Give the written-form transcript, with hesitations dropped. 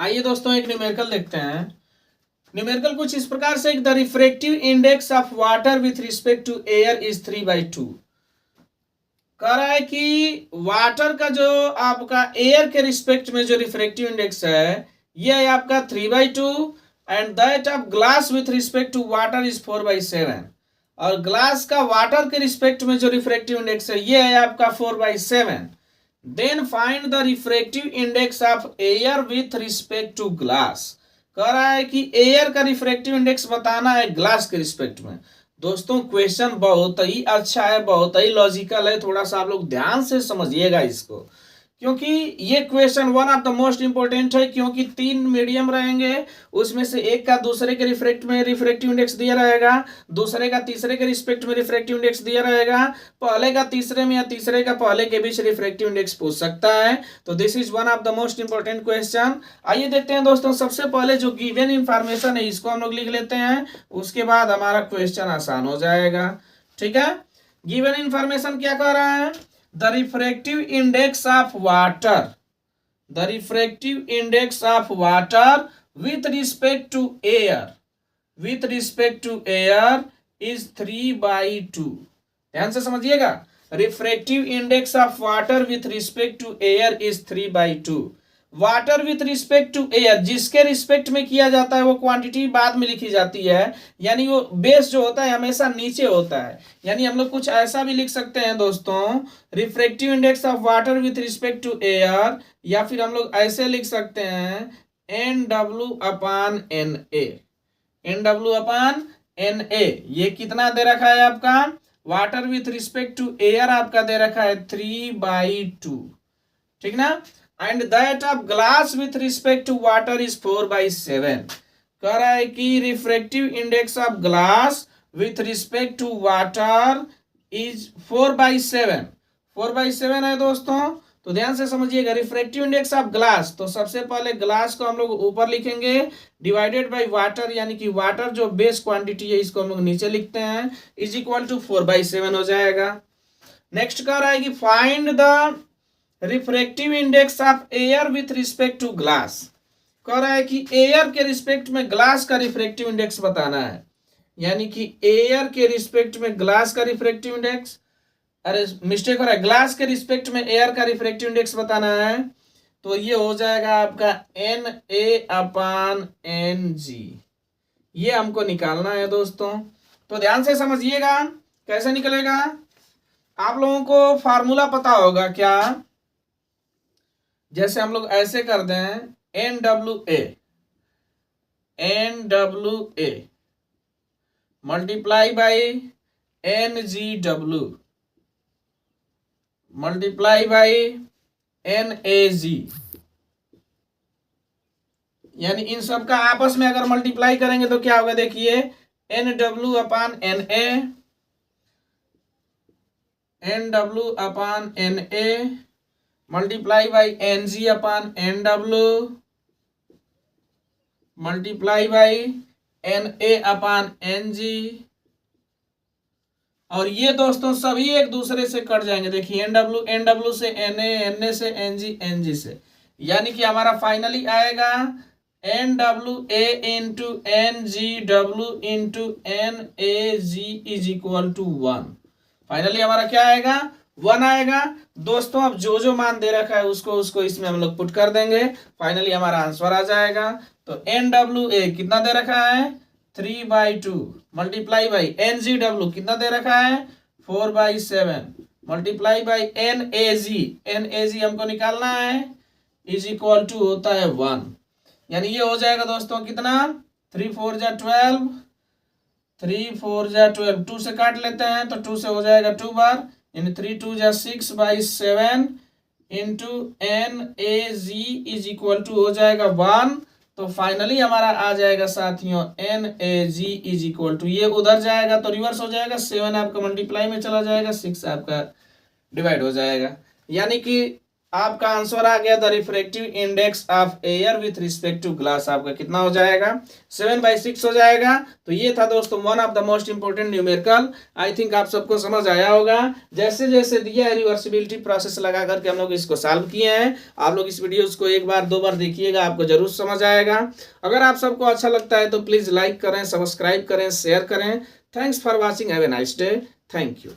आइए दोस्तों एक न्यूमेरिकल देखते हैं। न्यूमेरिकल कुछ इस प्रकार से, the refractive index of water with respect to air is 3/2। कह रहा है कि वाटर का जो आपका एयर के रिस्पेक्ट में जो रिफ्रैक्टिव इंडेक्स है ये है आपका 3/2 and that of glass with respect to water is 4/7। और ग्लास का वाटर के रिस्पेक्ट में जो रिफ्रैक्टिव इंडेक्स है ये है आपका 4/7। Then find the refractive index of air with respect to glass. कह रहा है कि एयर का रिफ्रैक्टिव इंडेक्स बताना है ग्लास के रिस्पेक्ट में। दोस्तों क्वेश्चन बहुत ही अच्छा है, बहुत ही लॉजिकल है, थोड़ा सा आप लोग ध्यान से समझिएगा इसको, क्योंकि ये question one of the most important है। क्योंकि 3 मीडियम रहेंगे, उसमें से एक का दूसरे के रिफ्रैक्टिव इंडेक्स दिया रहेगा, दूसरे का तीसरे के रिस्पेक्ट में रिफ्रैक्टिव इंडेक्स दिया रहेगा, पहले का तीसरे में या तीसरे का पहले के बीच रिफ्रैक्टिव इंडेक्स पूछ सकता है। तो this is one of the most important question. आइए देखते हैं दोस्तों, सबसे पहले जो गिवन इंफॉर्मेशन है इसको हम लोग लिख लेते हैं, उसके बाद हमारा क्वेश्चन आसान हो जाएगा। ठीक है, गिवन इंफॉर्मेशन क्या कह रहा है? The refractive index of water, the refractive index of water with respect to air, with respect to air is 3/2। ध्यान से समझिएगा, refractive index of water with respect to air is 3/2। Water with respect to air, जिसके respect में किया जाता है वो quantity बाद में लिखी जाती है, यानी वो बेस जो होता है हमेशा नीचे होता है। यानी हम लोग कुछ ऐसा भी लिख सकते हैं दोस्तों, refractive index of water with respect to air, या फिर हम लोग ऐसे लिख सकते हैं NW/NA। NW/NA ये कितना दे रखा है आपका? Water with respect to air आपका दे रखा है 3/2, ठीक ना। And that of glass with respect to water is 4/7। कह रहा है कि refractive index of glass with respect to water is 4/7। 4/7 है दोस्तों, तो ध्यान से समझिएगा। रिफ्रैक्टिव इंडेक्स ऑफ ग्लास, तो सबसे पहले ग्लास को हम लोग ऊपर लिखेंगे, डिवाइडेड बाय वाटर, यानी कि वाटर जो बेस क्वांटिटी है इसको हम लोग नीचे लिखते हैं, इज इक्वल टू 4/7 हो जाएगा। नेक्स्ट कह रहा है कि find the refractive index of air with respect to glass. कह रहा है कि एयर के रिस्पेक्ट में ग्लास का रिफ्रैक्टिव इंडेक्स बताना है, यानी कि एयर के रिस्पेक्ट में ग्लास का रिफ्रैक्टिव इंडेक्स, अरे मिस्टेक हो रहा है, ग्लास के रिस्पेक्ट में एयर का रिफ्रैक्टिव इंडेक्स बताना है, तो ये हो जाएगा आपका NA/NG। ये हमको निकालना है दोस्तों, तो ध्यान से समझिएगा कैसे निकलेगा। आप लोगों को फार्मूला पता होगा क्या? जैसे हम लोग ऐसे कर दें, NWA multiply by NGW multiply by NAG, यानी इन सब का आपस में अगर मल्टीप्लाई करेंगे तो क्या होगा? देखिए, NW/NA multiply by NG/NW multiply by NA/NG, और ये दोस्तों सभी एक दूसरे से कट जाएंगे। देखिए, NW से NA, NA से NG, NG से, यानी कि हमारा फाइनली आएगा NWA into NGW into NAG is equal to 1। Finally हमारा क्या आएगा? 1 आएगा। दोस्तों अब जो जो मान दे रखा है उसको इसमें हम लोग पुट कर देंगे, फाइनली हमारा आंसर आ जाएगा। तो NWA कितना दे रखा है? 3/2 मल्टीप्लाई बाई NGW कितना दे रखा है? 4/7 मल्टीप्लाई बाई NAG हमको निकालना है, इज इक्वल टू होता है 1। यानी ये हो जाएगा दोस्तों कितना? 3 4 जा 12, 3 4 जा 12, 2 से काट लेते हैं तो 2 से हो जाएगा 2 बार, यानी 3 2 जा 6/7 into NAG is equal to हो जाएगा 1। तो फाइनली हमारा आ जाएगा साथियों NAG इज इक्वल टू, ये उधर जाएगा तो रिवर्स हो जाएगा, 7 आपका मल्टीप्लाई में चला जाएगा, 6 आपका डिवाइड हो जाएगा। यानी कि आपका आंसर आ गया the refractive index of air with respect to glass, आपका कितना हो जाएगा 7/6 हो जाएगा। तो ये था दोस्तों one of the most important numerical. I think आप सबको समझ आया होगा। जैसे जैसे दिया है रिवर्सिबिलिटी प्रोसेस लगा करके हम लोग इसको सॉल्व किए हैं। आप लोग इस वीडियोस को एक बार 2 बार देखिएगा, आपको जरूर समझ आएगा। अगर आप सबको अच्छा लगता है तो प्लीज लाइक करें, सब्सक्राइब करें, शेयर करें। Thanks for watching, have a nice day, thank you.